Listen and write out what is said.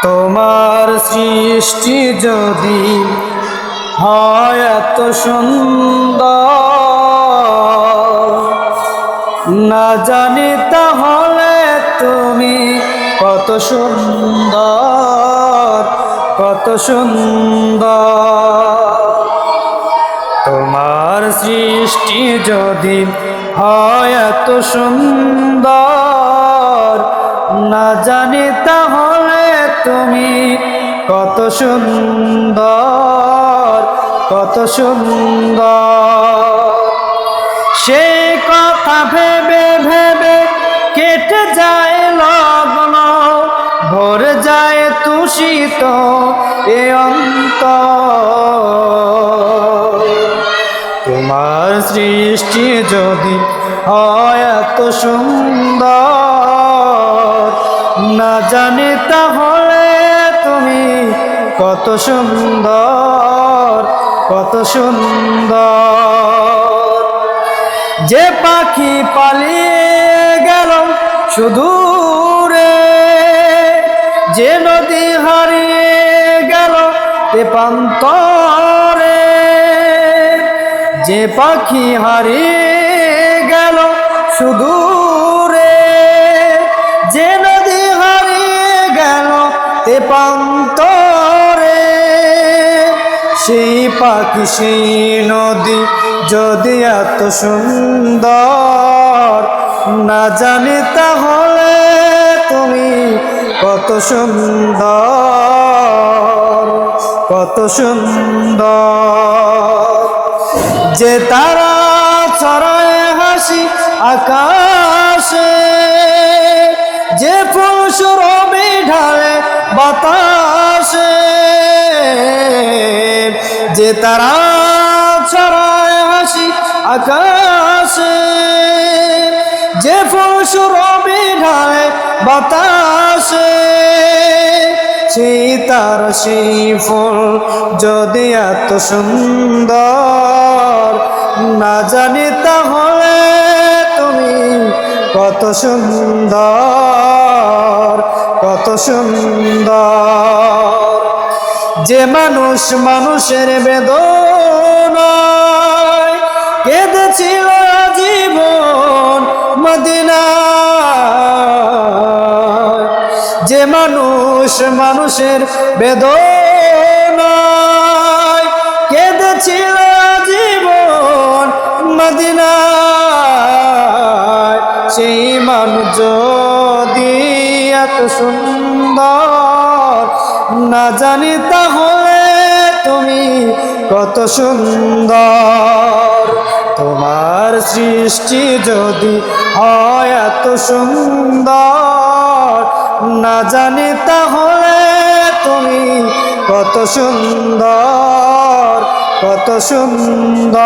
তোমার সৃষ্টি যদি হয় এত সুন্দর, না জানি তাহলে তুমি কত সুন্দর, কত সুন্দর। তোমার সৃষ্টি যদি হয় এত সুন্দর, না জানি তাহলে তুমি কত সুন্দর, কত সুন্দর। সে কথা ভেবে ভেবে কেটে যায় লগ্ন, ভরে যায় তুষিত এ অন্তর। তোমার সৃষ্টি যদি হয় এত সুন্দর, না জানি তাহলে তুমি কত সুন্দর, কত সুন্দর। যে পাখি পালিয়ে গেল সুদূরে, যে নদী হারিয়ে গেল তেপান্তরে, যে পাখি হারিয়ে গেল সুদূরে, যে নদী হারিয়ে গেল তেপান্তরে, সেই পাখি সেই নদী যদি এত সুন্দর, না জানি তাহলে তুমি কত সুন্দর, কত সুন্দর। যে তারা ছড়ায় হাসি আকাশে, যে ফুল সুরভি ঢালে বাতাসে, যে তারা ছড়ায় হাসি আকাশে, যে ফুল সুরভি ঢালে বাতাসে, সেই তার সেই ফুল যদি এত সুন্দর, না জানি তাহলে তুমি কত সুন্দর, কত সুন্দর। যে মানুষ মানুষের বেদনায় কেঁদেছিল জীবন মদিনায়, যে মানুষ মানুষের বেদনায় কেঁদেছিল জীবন মদিনায়, সেই মানুষ যদি এত সুন্দর, না জানি তাহলে তুমি কত সুন্দর। তোমার সৃষ্টি যদি হয় এত সুন্দর, না জানি তাহলে তুমি কত সুন্দর, কত সুন্দর।